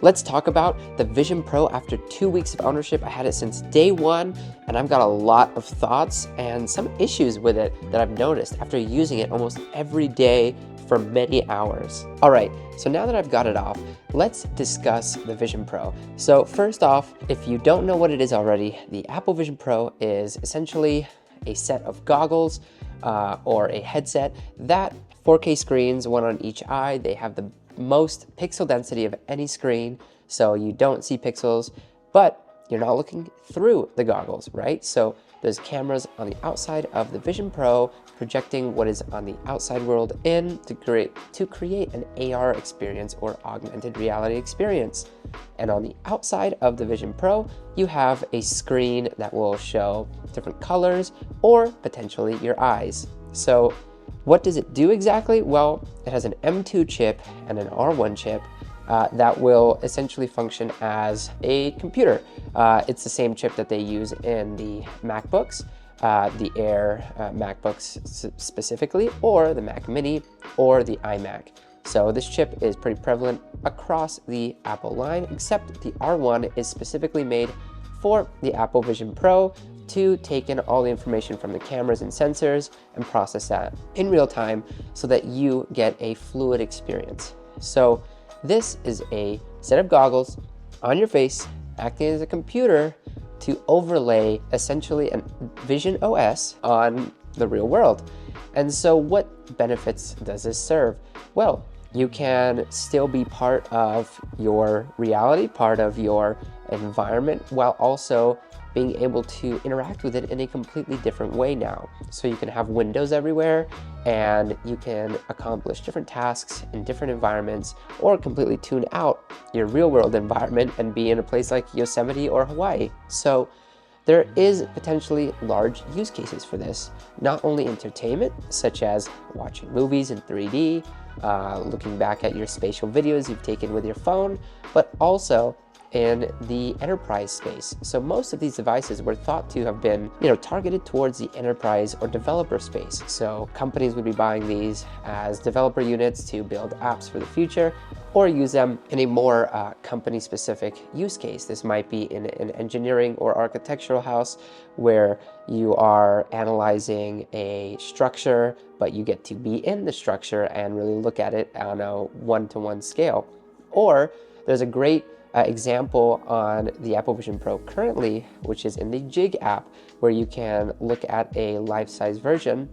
Let's talk about the Vision Pro after 2 weeks of ownership. I had it since day one, and I've got a lot of thoughts and some issues with it that I've noticed after using it almost every day for many hours. All right, so now that I've got it off, let's discuss the Vision Pro. So first off, if you don't know what it is already, the Apple Vision Pro is essentially a set of goggles or a headset that 4K screens, one on each eye. They have the most pixel density of any screen, so you don't see pixels, but you're not looking through the goggles, right? So there's cameras on the outside of the Vision Pro projecting what is on the outside world in to create an AR experience or augmented reality experience. And on the outside of the Vision Pro, you have a screen that will show different colors or potentially your eyes. So what does it do exactly? Well, it has an M2 chip and an R1 chip that will essentially function as a computer. It's the same chip that they use in the MacBooks, the Air MacBooks specifically, or the Mac Mini, or the iMac. So this chip is pretty prevalent across the Apple line, except the R1 is specifically made for the Apple Vision Pro to take in all the information from the cameras and sensors and process that in real time so that you get a fluid experience. So this is a set of goggles on your face acting as a computer to overlay essentially a Vision OS on the real world. And so what benefits does this serve? Well, you can still be part of your reality, part of your environment, while also being able to interact with it in a completely different way now. So you can have windows everywhere and you can accomplish different tasks in different environments, or completely tune out your real world environment and be in a place like Yosemite or Hawaii. So there is potentially large use cases for this, not only entertainment, such as watching movies in 3D, looking back at your spatial videos you've taken with your phone, but also in the enterprise space. So most of these devices were thought to have been, targeted towards the enterprise or developer space. So companies would be buying these as developer units to build apps for the future, or use them in a more company-specific use case. This might be in an engineering or architectural house where you are analyzing a structure, but you get to be in the structure and really look at it on a one-to-one scale. Or there's a great example on the Apple Vision Pro currently, which is in the Jig app, where you can look at a life-size version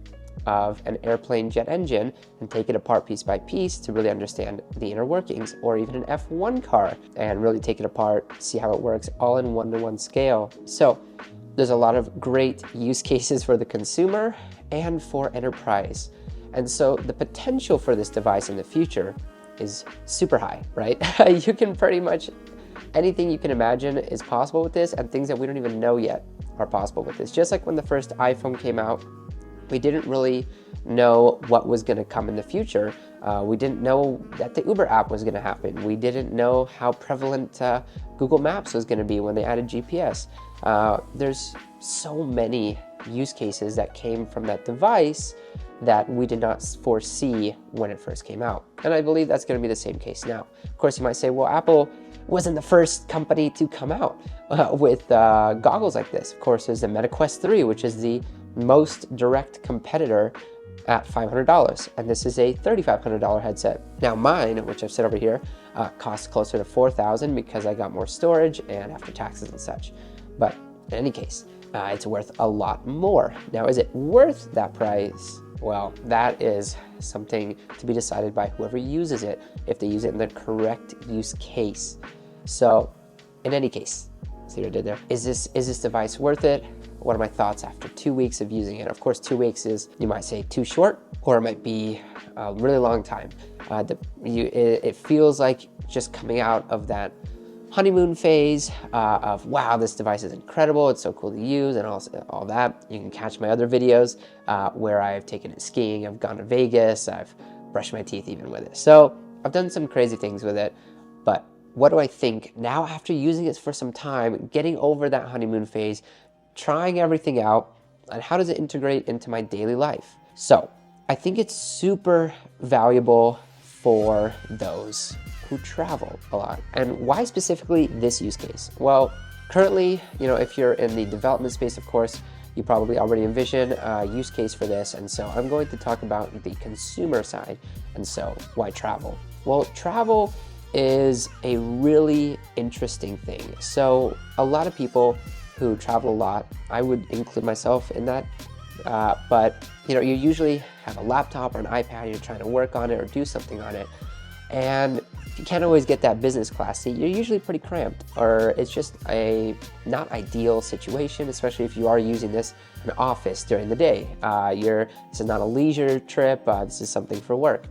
of an airplane jet engine and take it apart piece by piece to really understand the inner workings, or even an F1 car and really take it apart, see how it works, all in one-to-one scale. So there's a lot of great use cases for the consumer and for enterprise. And so the potential for this device in the future is super high, right? You can pretty much, anything you can imagine is possible with this, and things that we don't even know yet are possible with this. Just like when the first iPhone came out, we didn't really know what was going to come in the future. We didn't know that the Uber app was going to happen. We didn't know how prevalent Google Maps was going to be when they added GPS. There's so many use cases that came from that device that we did not foresee when it first came out. And I believe that's going to be the same case now. Of course, you might say, well, Apple wasn't the first company to come out with goggles like this. Of course, there's the Meta Quest 3, which is the most direct competitor at $500. And this is a $3,500 headset. Now mine, which I've set over here, costs closer to $4,000 because I got more storage and after taxes and such. But in any case, it's worth a lot more. Now, is it worth that price? Well, that is something to be decided by whoever uses it, if they use it in the correct use case. So in any case, see what I did there? Is this device worth it? What are my thoughts after 2 weeks of using it? Of course, 2 weeks is, you might say, too short, or it might be a really long time. It feels like just coming out of that honeymoon phase of, wow, this device is incredible, it's so cool to use, and all that. You can catch my other videos where I've taken it skiing, I've gone to Vegas, I've brushed my teeth even with it. So I've done some crazy things with it, but what do I think now after using it for some time, getting over that honeymoon phase, trying everything out, and how does it integrate into my daily life? So I think it's super valuable for those who travel a lot. And why specifically this use case? Well, currently, if you're in the development space, of course, you probably already envision a use case for this. And so I'm going to talk about the consumer side. And so why travel? Well, travel is a really interesting thing. So a lot of people who travel a lot, I would include myself in that, but you usually have a laptop or an iPad, you're trying to work on it or do something on it, and you can't always get that business class seat. You're usually pretty cramped, or it's just a not ideal situation, especially if you are using this in an office during the day. This is not a leisure trip, this is something for work.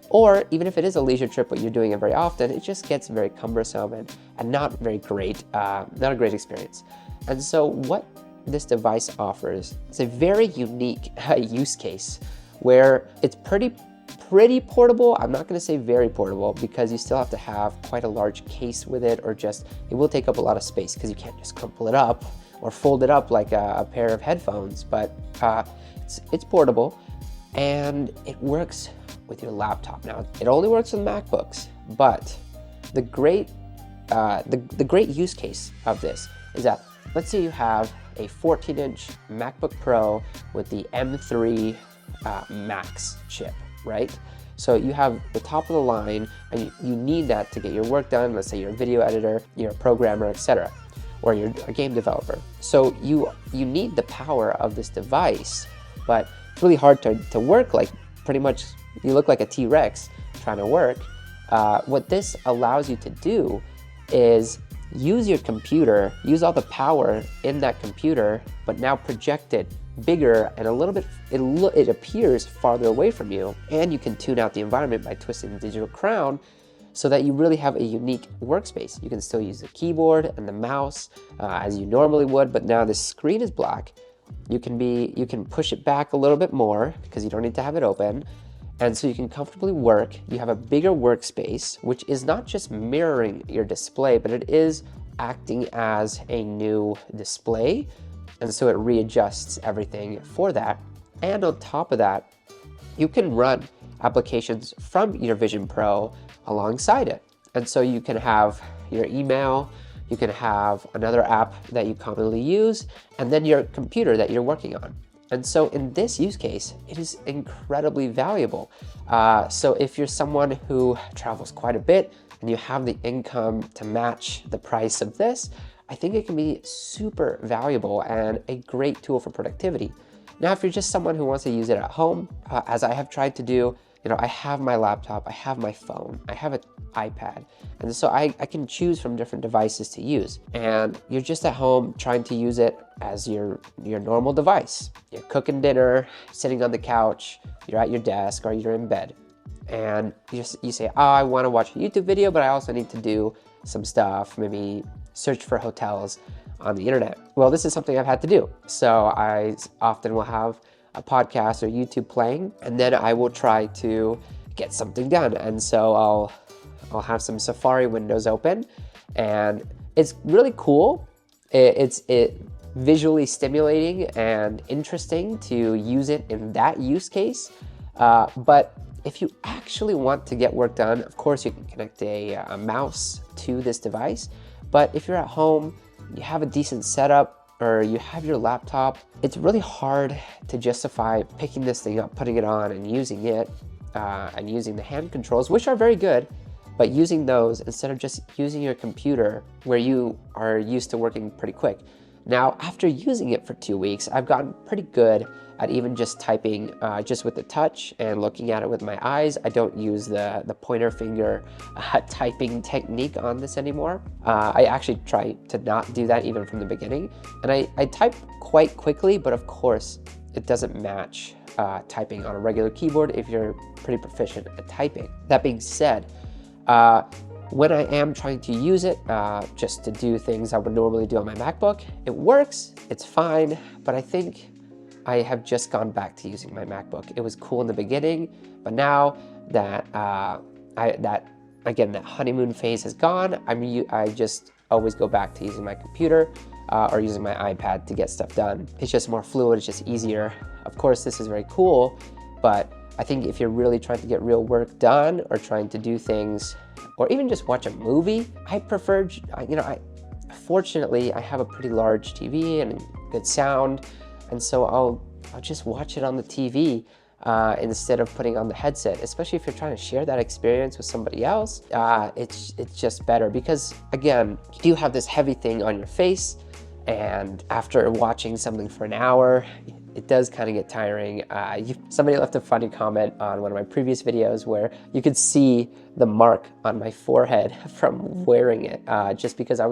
Or even if it is a leisure trip, but you're doing it very often, it just gets very cumbersome and not very great, not a great experience. And so what this device offers is a very unique use case where it's pretty portable. I'm not going to say very portable because you still have to have quite a large case with it, or just it will take up a lot of space because you can't just crumple it up or fold it up like a pair of headphones. But it's portable and it works with your laptop. Now, it only works with MacBooks, but the great use case of this is that, let's say you have a 14-inch MacBook Pro with the M3 Max chip, right? So you have the top of the line, and you need that to get your work done. Let's say you're a video editor, you're a programmer, etc., or you're a game developer. So you need the power of this device, but it's really hard to work. Like, pretty much you look like a T-Rex trying to work. What this allows you to do is use your computer, use all the power in that computer, but now project it bigger and a little bit, it appears farther away from you, and you can tune out the environment by twisting the digital crown so that you really have a unique workspace. You can still use the keyboard and the mouse as you normally would, but now the screen is black. You can push it back a little bit more because you don't need to have it open. And so you can comfortably work. You have a bigger workspace, which is not just mirroring your display, but it is acting as a new display. And so it readjusts everything for that. And on top of that, you can run applications from your Vision Pro alongside it. And so you can have your email, you can have another app that you commonly use, and then your computer that you're working on. And so in this use case, it is incredibly valuable. So if you're someone who travels quite a bit and you have the income to match the price of this, I think it can be super valuable and a great tool for productivity. Now, if you're just someone who wants to use it at home, as I have tried to do, I have my laptop, I have my phone, I have an iPad. And so I can choose from different devices to use. And you're just at home trying to use it as your normal device. You're cooking dinner, sitting on the couch, you're at your desk, or you're in bed. And you say, oh, I want to watch a YouTube video, but I also need to do some stuff, maybe search for hotels on the internet. Well, this is something I've had to do. So I often will have a podcast or YouTube playing, and then I will try to get something done. And so I'll have some Safari windows open, and it's really cool. It's visually stimulating and interesting to use it in that use case. But if you actually want to get work done, of course you can connect a mouse to this device. But if you're at home, you have a decent setup, or you have your laptop, it's really hard to justify picking this thing up, putting it on, and using it, and using the hand controls, which are very good, but using those instead of just using your computer where you are used to working pretty quick. Now, after using it for 2 weeks, I've gotten pretty good at even just typing just with the touch and looking at it with my eyes. I don't use the pointer finger typing technique on this anymore. I actually try to not do that even from the beginning. And I type quite quickly, but of course, it doesn't match typing on a regular keyboard if you're pretty proficient at typing. That being said, when I am trying to use it just to do things I would normally do on my MacBook, it works, it's fine, but I think I have just gone back to using my MacBook. It was cool in the beginning, but now that that honeymoon phase is gone, I just always go back to using my computer or using my iPad to get stuff done. It's just more fluid, it's just easier. Of course, this is very cool, but I think if you're really trying to get real work done or trying to do things or even just watch a movie, I prefer, fortunately, I have a pretty large TV and good sound, and so I'll just watch it on the TV instead of putting on the headset, especially if you're trying to share that experience with somebody else. It's just better because, again, you do have this heavy thing on your face, and after watching something for an hour, it does kind of get tiring. Somebody left a funny comment on one of my previous videos where you could see the mark on my forehead from wearing it, just because I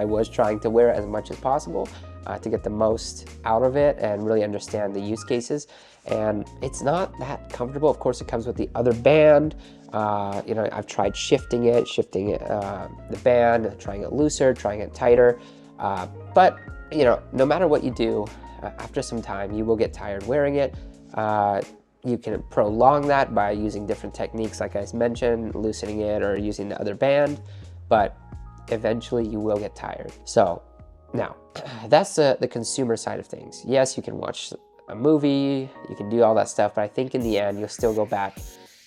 was trying to wear it as much as possible to get the most out of it and really understand the use cases. And it's not that comfortable. Of course, it comes with the other band. I've tried shifting the band, trying it looser, trying it tighter. But no matter what you do, after some time, you will get tired wearing it. You can prolong that by using different techniques, like I mentioned, loosening it or using the other band, but eventually you will get tired. So now, that's the consumer side of things. Yes, you can watch a movie, you can do all that stuff, but I think in the end, you'll still go back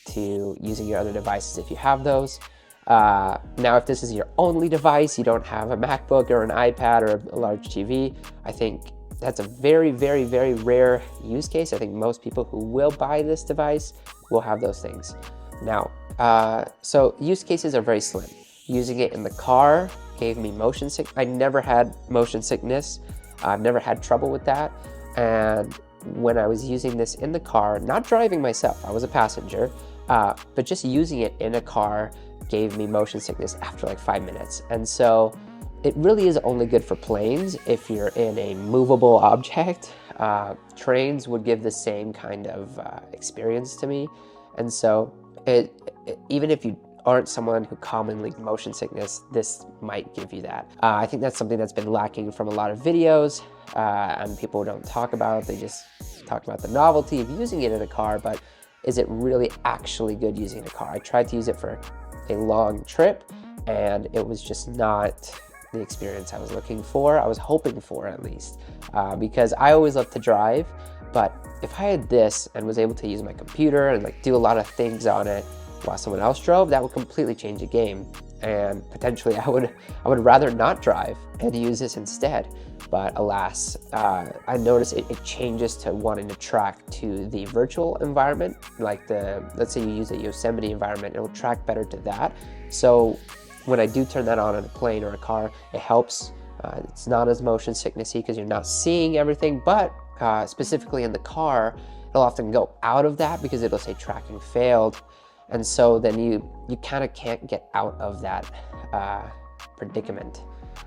to using your other devices if you have those. Now, if this is your only device, you don't have a MacBook or an iPad or a large TV, I think that's a very, very, very rare use case. I think most people who will buy this device will have those things. Now, so use cases are very slim. Using it in the car gave me motion sickness. I never had motion sickness. I've never had trouble with that. And when I was using this in the car, not driving myself, I was a passenger, but just using it in a car gave me motion sickness after like 5 minutes. And so it really is only good for planes if you're in a movable object. Trains would give the same kind of experience to me. And so even if you aren't someone who commonly motion sickness, this might give you that. I think that's something that's been lacking from a lot of videos, and people don't talk about it. They just talk about the novelty of using it in a car, but is it really actually good using in a car? I tried to use it for a long trip, and it was just not the experience I was looking for. I was hoping for, at least, because I always love to drive, but if I had this and was able to use my computer and like do a lot of things on it while someone else drove, that would completely change the game. And potentially I would rather not drive and use this instead. But alas, I noticed it changes to wanting to track to the virtual environment. Like let's say you use a Yosemite environment, it will track better to that. So when I do turn that on in a plane or a car, it helps. It's not as motion sicknessy because you're not seeing everything, but specifically in the car, it'll often go out of that because it'll say tracking failed. And so then you kind of can't get out of that predicament.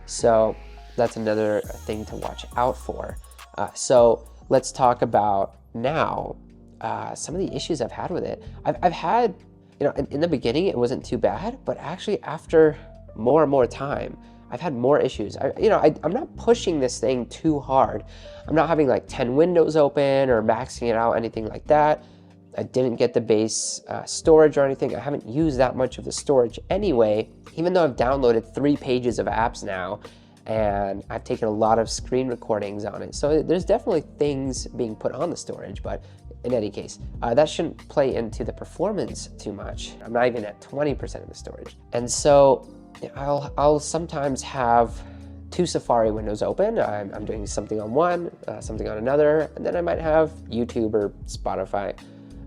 So that's another thing to watch out for. So let's talk about now some of the issues I've had with it. I've had, in the beginning it wasn't too bad, but actually after more and more time, I've had more issues. I'm not pushing this thing too hard. I'm not having like 10 windows open or maxing it out, anything like that. I didn't get the base storage or anything. I haven't used that much of the storage anyway, even though I've downloaded 3 pages of apps now, and I've taken a lot of screen recordings on it. So there's definitely things being put on the storage, but in any case, that shouldn't play into the performance too much. I'm not even at 20% of the storage. And so I'll sometimes have 2 Safari windows open. I'm doing something on one, something on another, and then I might have YouTube or Spotify.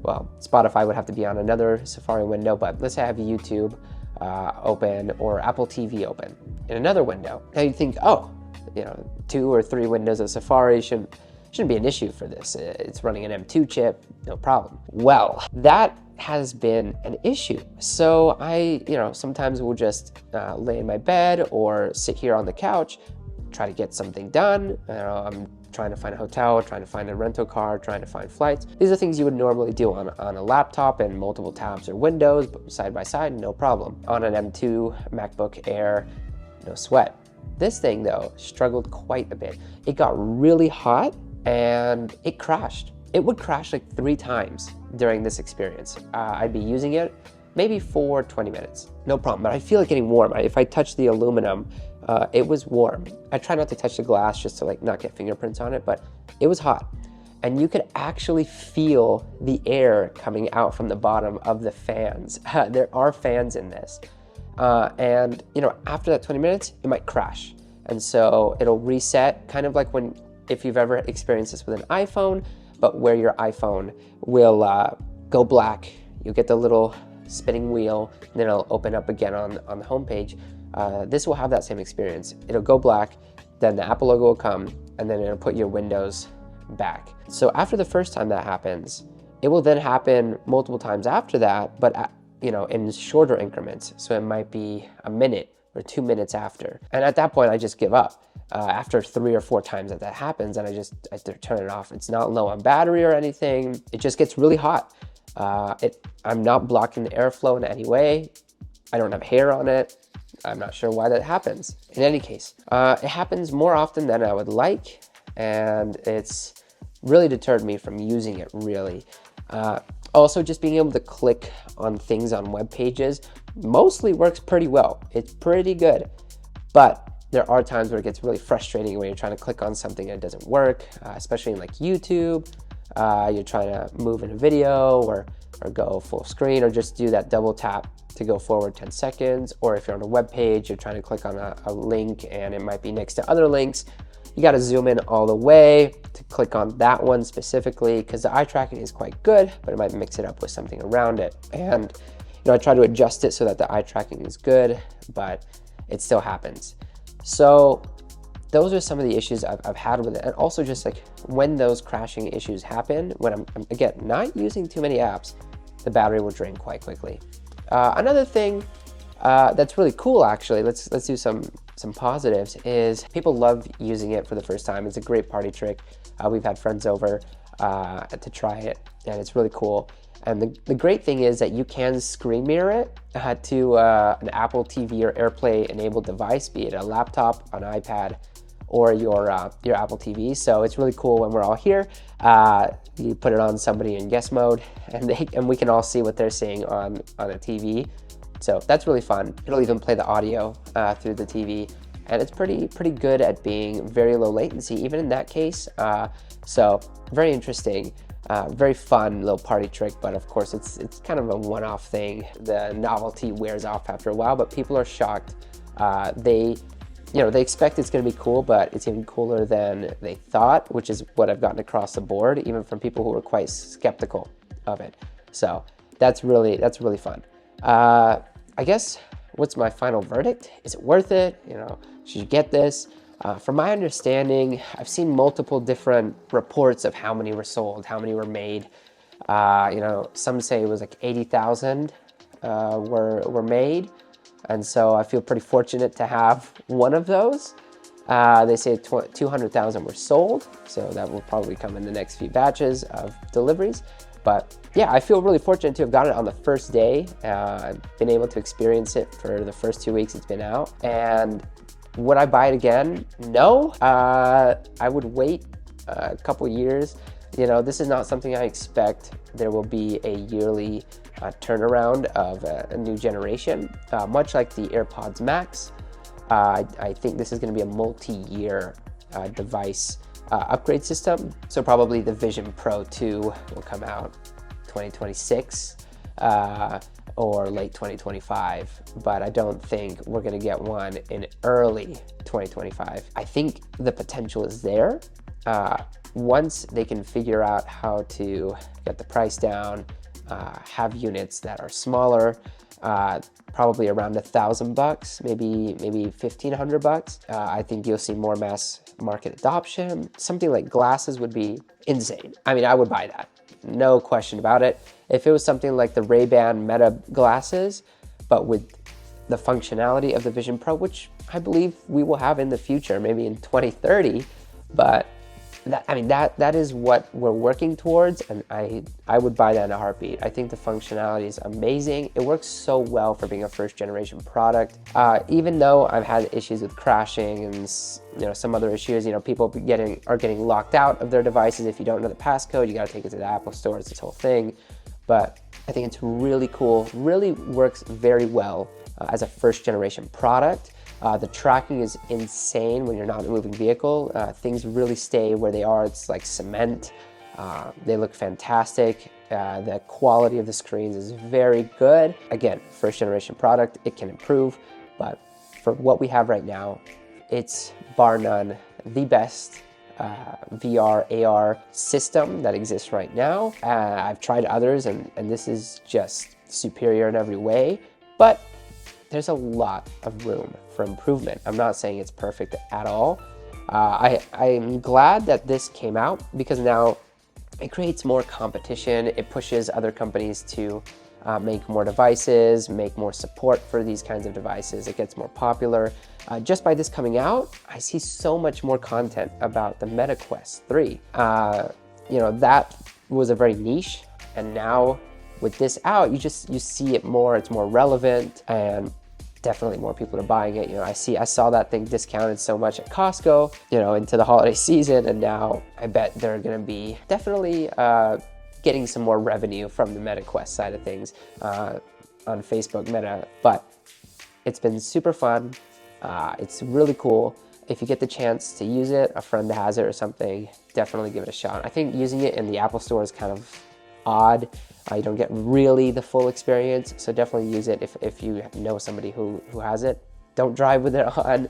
Well, Spotify would have to be on another Safari window, but let's say I have YouTube open or Apple TV open in another window. Now you'd think, 2 or 3 windows of Safari shouldn't be an issue for this. It's running an M2 chip, no problem. Well, that has been an issue. So I, sometimes will just lay in my bed or sit here on the couch, try to get something done. I'm trying to find a hotel, trying to find a rental car, trying to find flights. These are things you would normally do on a laptop and multiple tabs or windows, side by side, no problem. On an M2 MacBook Air, no sweat. This thing though, struggled quite a bit. It got really hot and it crashed. It would crash like 3 times during this experience. I'd be using it maybe for 20 minutes, no problem, but I feel it getting warm. If I touch the aluminum, it was warm. I try not to touch the glass just to like not get fingerprints on it, but it was hot. And you could actually feel the air coming out from the bottom of the fans. There are fans in this. and after that 20 minutes, it might crash. And so it'll reset, kind of like if you've ever experienced this with an iPhone, but where your iPhone will go black. You'll get the little spinning wheel, and then it'll open up again on the homepage. This will have that same experience. It'll go black, then the Apple logo will come, and then it'll put your Windows back. So after the first time that happens, it will then happen multiple times after that, but in shorter increments. So it might be a minute or 2 minutes after. And at that point, I just give up. After 3 or 4 times that happens, and I turn it off. It's not low on battery or anything. It just gets really hot. I'm not blocking the airflow in any way. I don't have hair on it. I'm not sure why that happens. In any case, it happens more often than I would like, and it's really deterred me from using it, really. Also, just being able to click on things on web pages mostly works pretty well. It's pretty good, but there are times where it gets really frustrating when you're trying to click on something and it doesn't work, especially in like YouTube. You're trying to move in a video or go full screen, or just do that double tap to go forward 10 seconds. Or if you're on a web page, you're trying to click on a link and it might be next to other links. You got to zoom in all the way to click on that one specifically, because the eye tracking is quite good, but it might mix it up with something around it. And I try to adjust it so that the eye tracking is good, but it still happens. So those are some of the issues I've had with it. And also just like when those crashing issues happen, when I'm again, not using too many apps, the battery will drain quite quickly. Another thing that's really cool, actually, let's do some positives, is people love using it for the first time. It's a great party trick. We've had friends over to try it, and it's really cool. And the great thing is that you can screen mirror it to an Apple TV or AirPlay enabled device, be it a laptop, an iPad, or your Apple TV. So it's really cool when we're all here. You put it on somebody in guest mode, and we can all see what they're seeing on a TV. So that's really fun. It'll even play the audio through the TV, and it's pretty good at being very low latency, even in that case. So very interesting. Very fun little party trick, but of course it's kind of a one-off thing. The novelty wears off after a while, but people are shocked. They expect it's going to be cool, but it's even cooler than they thought, which is what I've gotten across the board, even from people who were quite skeptical of it. So that's really fun. I guess what's my final verdict? Is it worth it? Should you get this? From my understanding, I've seen multiple different reports of how many were sold, how many were made. Some say it was like 80,000 were made. And so I feel pretty fortunate to have one of those. They say 200,000 were sold, so that will probably come in the next few batches of deliveries. But yeah, I feel really fortunate to have gotten it on the first day. I've been able to experience it for the first 2 weeks it's been out. And would I buy it again? No. I would wait a couple years. This is not something I expect there will be a yearly turnaround of a new generation. Much like the AirPods Max, I think this is going to be a multi-year device upgrade system. So probably the Vision Pro 2 will come out 2026 or late 2025, but I don't think we're going to get one in early 2025. I think the potential is there. Once they can figure out how to get the price down, have units that are smaller, probably around $1,000, maybe $1,500. I think you'll see more mass market adoption. Something like glasses would be insane. I mean, I would buy that, no question about it. If it was something like the Ray-Ban Meta glasses, but with the functionality of the Vision Pro, which I believe we will have in the future, maybe in 2030, but that is what we're working towards, and I would buy that in a heartbeat. I think the functionality is amazing. It works so well for being a first generation product. Even though I've had issues with crashing and some other issues, people are getting locked out of their devices. If you don't know the passcode, you got to take it to the Apple Store. It's this whole thing. But I think it's really cool. Really works very well as a first generation product. The tracking is insane when you're not in a moving vehicle. Things really stay where they are. It's like cement. They look fantastic. The quality of the screens is very good. Again, first generation product, it can improve, but for what we have right now, it's bar none the best VR, AR system that exists right now. I've tried others and this is just superior in every way, but there's a lot of room for improvement. I'm not saying it's perfect at all. I'm glad that this came out because now it creates more competition. It pushes other companies to make more devices, make more support for these kinds of devices. It gets more popular. Just by this coming out, I see so much more content about the Meta Quest 3. That was a very niche, and now with this out, you see it more. It's more relevant, and definitely more people are buying it. I saw that thing discounted so much at Costco, into the holiday season, and now I bet they're gonna be definitely getting some more revenue from the Meta Quest side of things on Facebook Meta. But it's been super fun. It's really cool. If you get the chance to use it, a friend has it or something, definitely give it a shot. I think using it in the Apple Store is kind of odd. You don't get really the full experience, so definitely use it if you know somebody who has it. Don't drive with it on.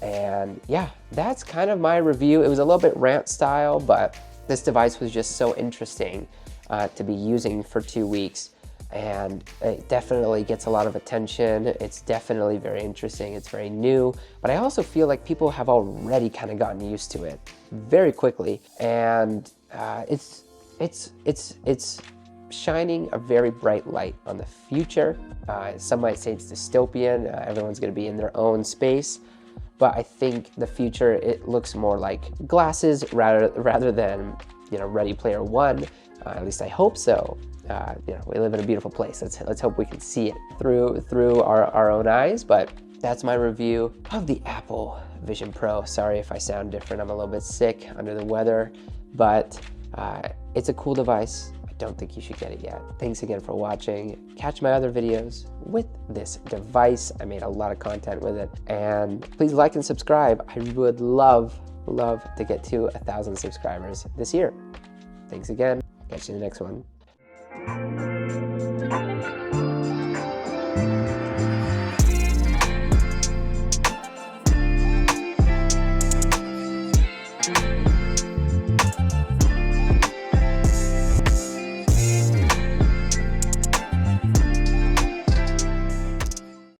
And yeah, that's kind of my review. It was a little bit rant style, but this device was just so interesting to be using for 2 weeks, and it definitely gets a lot of attention. It's definitely very interesting. It's very new, but I also feel like people have already kind of gotten used to it very quickly, and it's shining a very bright light on the future. Some might say it's dystopian. Everyone's going to be in their own space. But I think the future, it looks more like glasses rather than, Ready Player One. At least I hope so. We live in a beautiful place. Let's hope we can see it through our own eyes. But that's my review of the Apple Vision Pro. Sorry if I sound different. I'm a little bit sick, under the weather, but it's a cool device. I don't think you should get it yet. Thanks again for watching. Catch my other videos with this device. I made a lot of content with it. And please like and subscribe. I would love to get to 1,000 subscribers this year. Thanks again. Catch you in the next one.